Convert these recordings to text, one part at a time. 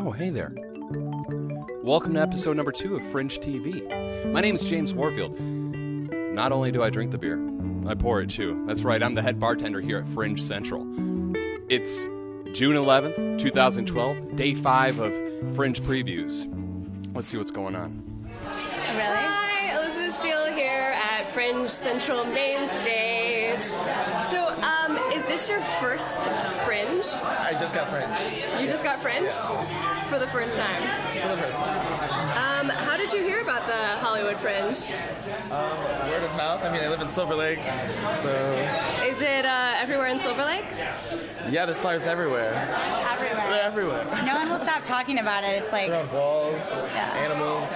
Oh, hey there. Welcome to episode number 2 of Fringe TV. My name is James Warfield. Not only do I drink the beer, I pour it too. That's right, I'm the head bartender here at Fringe Central. It's June 11th, 2012, day 5 of Fringe previews. Let's see what's going on. Really? Hi, Elizabeth Steele here at Fringe Central Main Stage. So, is this your first Fringe? I just got Fringe. You just got Fringe? Yeah. For the first time? For the first time. How did you hear about the Hollywood Fringe? Word of mouth. I mean, I live in Silver Lake, so... Is it everywhere in Silver Lake? Yeah, there's flyers everywhere. Everywhere. They're everywhere. No one will stop talking about it. It's like... They're on walls, Yeah. animals.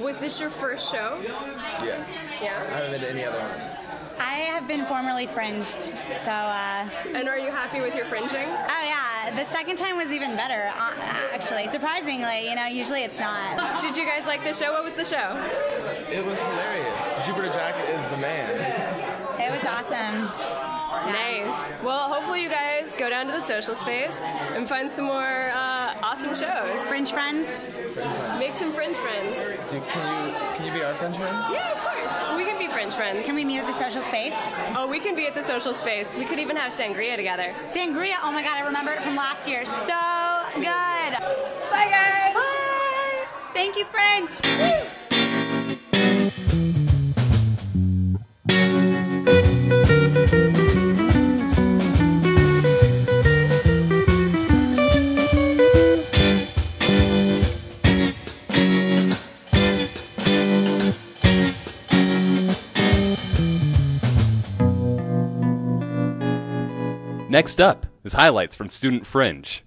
Was this your first show? Yes. I Yeah. haven't been to any other one. I have been formerly fringed, so... And are you happy with your fringing? Oh, yeah. The second time was even better, actually. Surprisingly, usually it's not. Did you guys like the show? What was the show? It was hilarious. Jupiter Jacket is the man. It was awesome. Nice. Well, hopefully you guys go down to the social space and find some more awesome shows. Fringe friends? Fringe friends. Make some Fringe friends. Can you be our Fringe friend? Yeah, of course. We can be Fringe friends. Can we meet at the social space? Oh, we can be at the social space. We could even have sangria together. Sangria, oh my god, I remember it from last year. So good. Bye, guys. Bye. Thank you, Fringe. Next up is highlights from Student Fringe.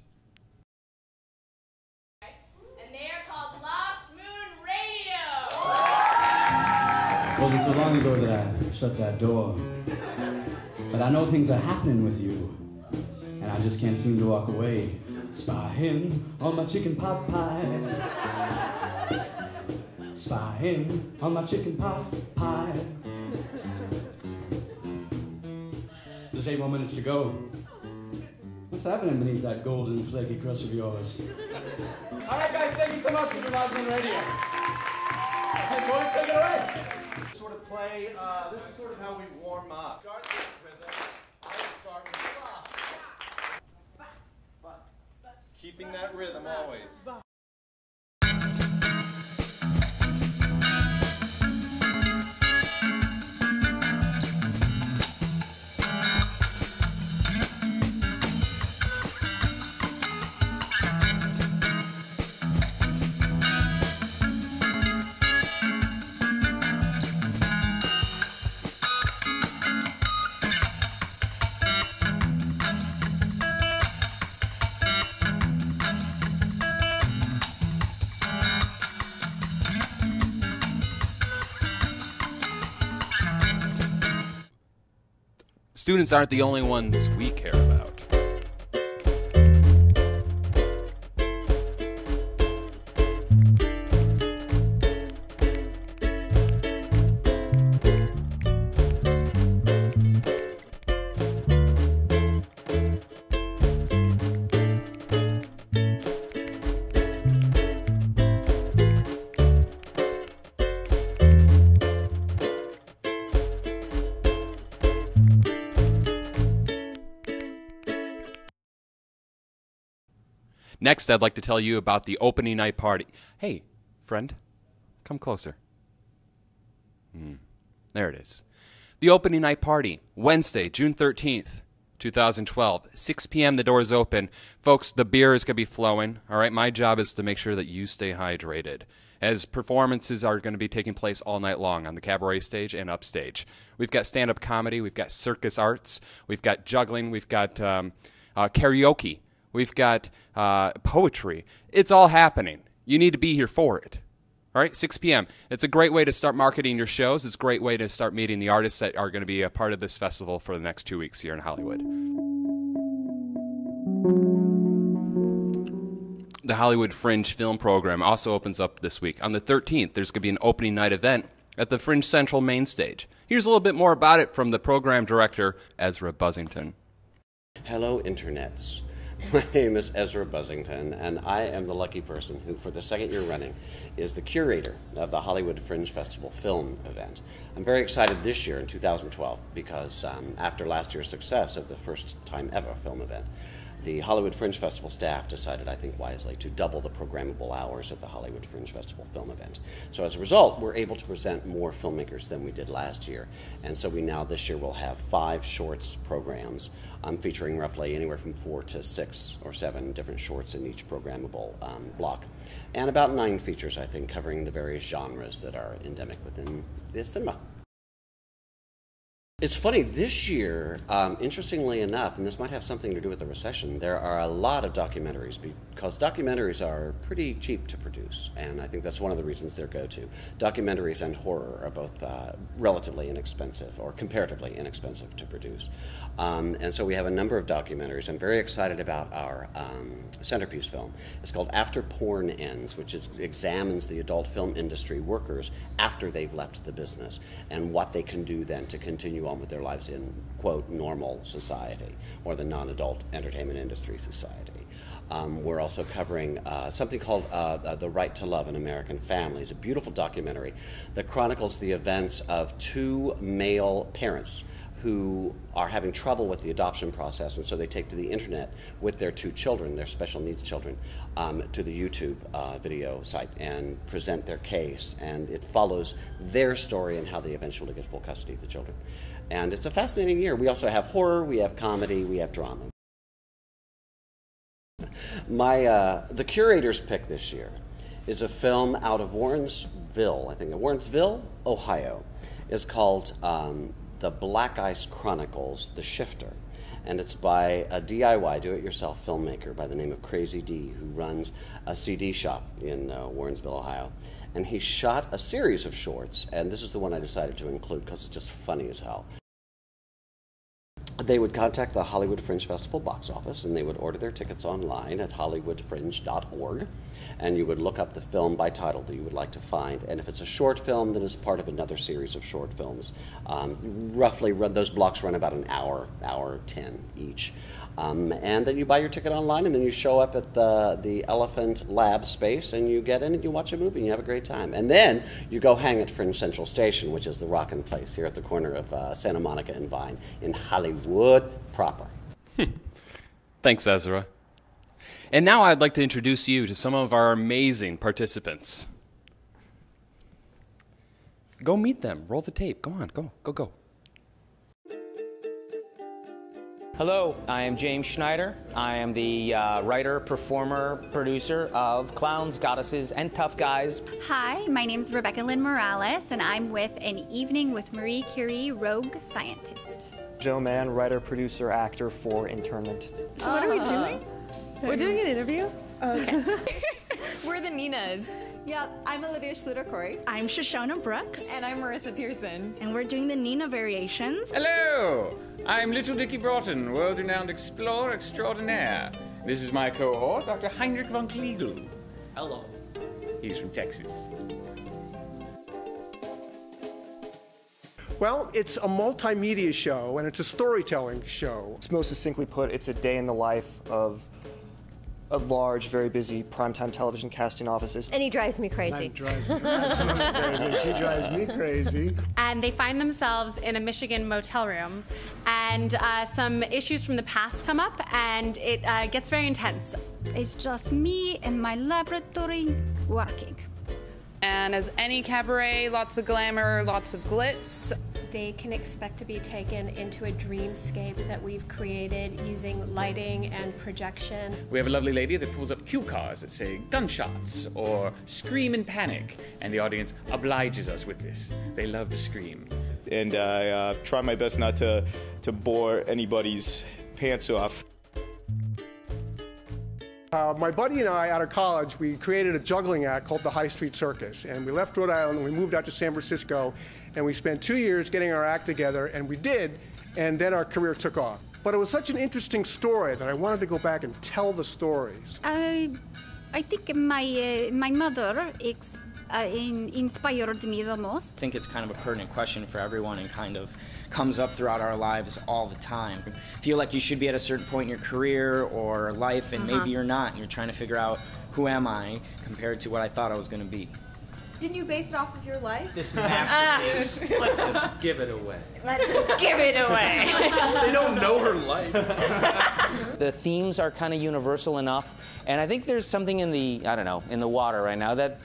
And they are called Lost Moon Radio. Well, it's so long ago that I shut that door. But I know things are happening with you. And I just can't seem to walk away. Spying on my chicken pot pie. Spying on my chicken pot pie. There's 8 more minutes to go. What's happening beneath that golden flaky crust of yours? All right, guys, thank you so much for the Lost Moon Radio. Hey, boys, take it away. Sort of play, this is sort of how we warm up. Start this rhythm. I start with ba. Keeping that rhythm always. Students aren't the only ones we care about. Next, I'd like to tell you about the opening night party. Hey, friend, come closer. There it is. The opening night party, Wednesday, June 13th, 2012, 6 p.m. The doors open. Folks, the beer is going to be flowing. All right, my job is to make sure that you stay hydrated, as performances are going to be taking place all night long on the cabaret stage and upstage. We've got stand-up comedy, we've got circus arts, we've got juggling, we've got karaoke. We've got poetry. It's all happening. You need to be here for it. All right, 6 p.m. It's a great way to start marketing your shows. It's a great way to start meeting the artists that are going to be a part of this festival for the next 2 weeks here in Hollywood. The Hollywood Fringe film program also opens up this week. On the 13th, there's going to be an opening night event at the Fringe Central main stage. Here's a little bit more about it from the program director, Ezra Buzzington. Hello, internets. My name is Ezra Buzzington, and I am the lucky person who, for the second year running, is the curator of the Hollywood Fringe Festival film event. I'm very excited this year in 2012 because after last year's success of the first time ever film event, the Hollywood Fringe Festival staff decided, I think wisely, to double the programmable hours at the Hollywood Fringe Festival film event. So as a result, we're able to present more filmmakers than we did last year. And so we now, this year, will have 5 shorts programs featuring roughly anywhere from 4 to 6 or 7 different shorts in each programmable block. And about 9 features, I think, covering the various genres that are endemic within the cinema. It's funny, this year, interestingly enough, and this might have something to do with the recession, there are a lot of documentaries because documentaries are pretty cheap to produce, and I think that's one of the reasons they're go-to. Documentaries and horror are both relatively inexpensive, or comparatively inexpensive to produce. And so we have a number of documentaries. I'm very excited about our centerpiece film. It's called After Porn Ends, which examines the adult film industry workers after they've left the business and what they can do then to continue on with their lives in, quote, normal society, or the non-adult entertainment industry society. We're also covering something called The Right to Love in American Families, a beautiful documentary that chronicles the events of 2 male parents who are having trouble with the adoption process, and so they take to the internet with their 2 children, their special needs children, to the YouTube video site and present their case. And it follows their story and how they eventually get full custody of the children. And it's a fascinating year. We also have horror, we have comedy, we have drama. The curator's pick this year is a film out of Warrensville, Ohio. It's called The Black Ice Chronicles, The Shifter. And it's by a DIY, do-it-yourself filmmaker by the name of Crazy D, who runs a CD shop in Warrensville, Ohio. And he shot a series of shorts, and this is the one I decided to include because it's just funny as hell. They would contact the Hollywood Fringe Festival box office, and they would order their tickets online at hollywoodfringe.org, and you would look up the film by title that you would like to find. And if it's a short film, then it's part of another series of short films. Roughly, those blocks run about an hour, hour 10 each. And then you buy your ticket online, and then you show up at the Elephant Lab space, and you get in and you watch a movie, and you have a great time. And then you go hang at Fringe Central Station, which is the rockin' place here at the corner of Santa Monica and Vine in Hollywood proper. Thanks, Ezra. And now I'd like to introduce you to some of our amazing participants. Go meet them. Roll the tape. Go on. Go. Hello, I am James Schneider. I am the writer, performer, producer of Clowns, Goddesses, and Tough Guys. Hi, my name's Rebecca Lynn Morales, and I'm with An Evening with Marie Curie, Rogue Scientist. Joe Mann, writer, producer, actor for Internment. So what are we doing? We're doing an interview? Oh, okay. We're the Ninas. Yep, I'm Olivia Schluter-Corey. I'm Shoshona Brooks. And I'm Marissa Pearson. And we're doing the Nina variations. Hello! I'm Little Dickie Broughton, world-renowned explorer extraordinaire. This is my cohort, Dr. Heinrich von Kliegel. Hello. He's from Texas. Well, it's a multimedia show, and it's a storytelling show. It's most succinctly put, it's a day in the life of a large, very busy primetime television casting offices. And he drives me crazy. She drives me crazy. And they find themselves in a Michigan motel room, and some issues from the past come up, and it gets very intense. It's just me in my laboratory working. And as any cabaret, lots of glamour, lots of glitz. They can expect to be taken into a dreamscape that we've created using lighting and projection. We have a lovely lady that pulls up cue cards that say gunshots or scream in panic, and the audience obliges us with this. They love to scream. And I try my best not to bore anybody's pants off. My buddy and I, out of college, we created a juggling act called the High Street Circus. And we left Rhode Island and we moved out to San Francisco. And we spent 2 years getting our act together, and we did. And then our career took off. But it was such an interesting story that I wanted to go back and tell the stories. I think my mother inspired me the most. I think it's kind of a pertinent question for everyone, and kind of comes up throughout our lives all the time. Feel like you should be at a certain point in your career or life, and maybe you're not, and you're trying to figure out, who am I compared to what I thought I was going to be. Didn't you base it off of your life? This masterpiece. Let's just give it away. Let's just give it away. They don't know her life. The themes are kind of universal enough, and I think there's something in the, I don't know, in the water right now that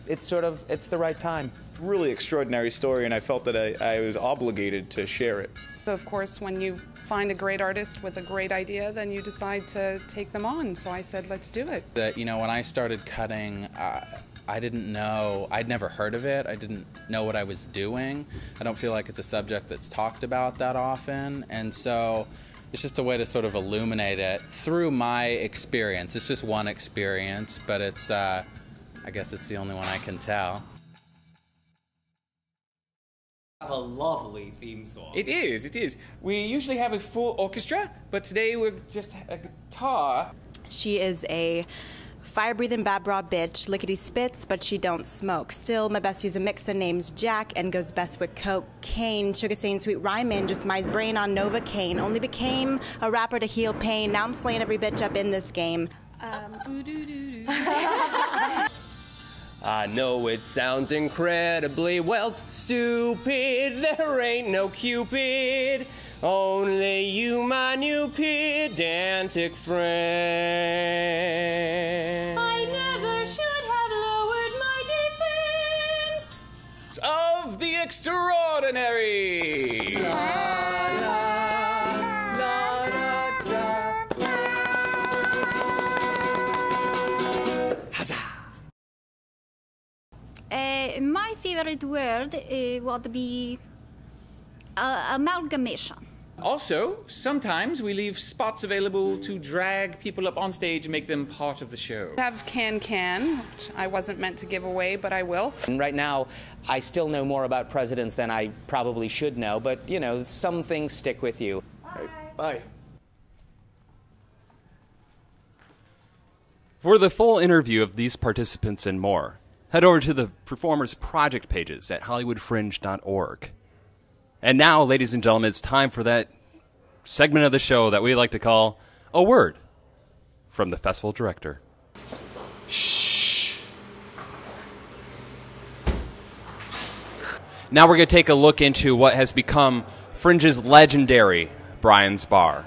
it's the right time. Really extraordinary story, and I felt that I was obligated to share it. So of course, when you find a great artist with a great idea, then you decide to take them on. So I said, let's do it. That, you know, when I started cutting, I didn't know, I'd never heard of it. I didn't know what I was doing. I don't feel like it's a subject that's talked about that often. And so it's just a way to sort of illuminate it through my experience. It's just one experience, but it's, I guess it's the only one I can tell. A lovely theme song. It is, it is. We usually have a full orchestra, but today we're just a guitar. She is a fire-breathing bad bra bitch, lickety spits, but she don't smoke. Still, my bestie's a mixer, name's Jack, and goes best with cocaine. Sugar saying sweet rhyming, just my brain on Novocaine. Only became a rapper to heal pain. Now I'm slaying every bitch up in this game. I know it sounds incredibly, well, stupid. There ain't no Cupid. Only you, my new pedantic friend. I never should have lowered my defense Of the extraordinary. My favorite word would be amalgamation. Also, sometimes we leave spots available to drag people up on stage and make them part of the show. Have Can, which I wasn't meant to give away, but I will. And right now, I still know more about presidents than I probably should know, but, you know, some things stick with you. Bye. For the full interview of these participants and more, head over to the performers' project pages at hollywoodfringe.org. And now, ladies and gentlemen, it's time for that segment of the show that we like to call A Word from the Festival Director. Shh. Now we're going to take a look into what has become Fringe's legendary Brian's Bar.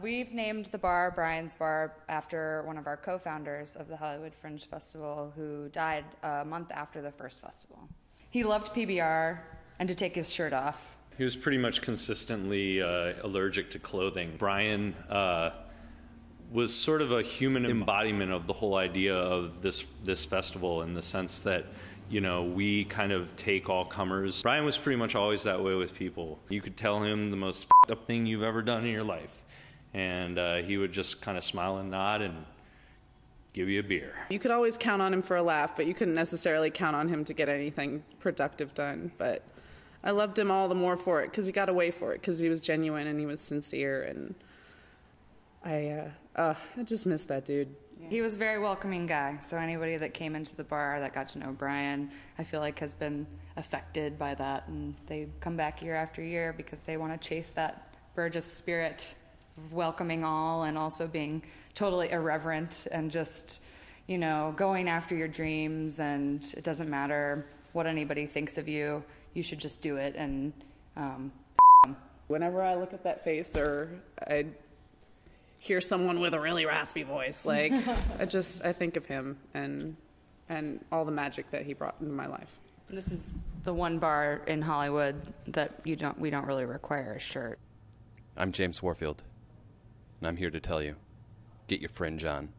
We've named the bar Brian's Bar after one of our co-founders of the Hollywood Fringe Festival who died a month after the first festival. He loved PBR and to take his shirt off. He was pretty much consistently allergic to clothing. Brian was sort of a human embodiment of the whole idea of this festival, in the sense that, you know, we kind of take all comers. Brian was pretty much always that way with people. You could tell him the most f***ed up thing you've ever done in your life, and he would just kind of smile and nod and give you a beer. You could always count on him for a laugh, but you couldn't necessarily count on him to get anything productive done. But I loved him all the more for it, because he got away for it, because he was genuine and he was sincere, and I just miss that dude. He was a very welcoming guy, so anybody that came into the bar that got to know Brian, I feel like has been affected by that, and they come back year after year because they want to chase that Burgess spirit of welcoming all, and also being totally irreverent and just, you know, going after your dreams, and it doesn't matter what anybody thinks of you, you should just do it. And whenever I look at that face, or I hear someone with a really raspy voice, like I think of him and all the magic that he brought into my life. This is the one bar in Hollywood that we don't really require a shirt. I'm James Warfield, and I'm here to tell you, get your Fringe on.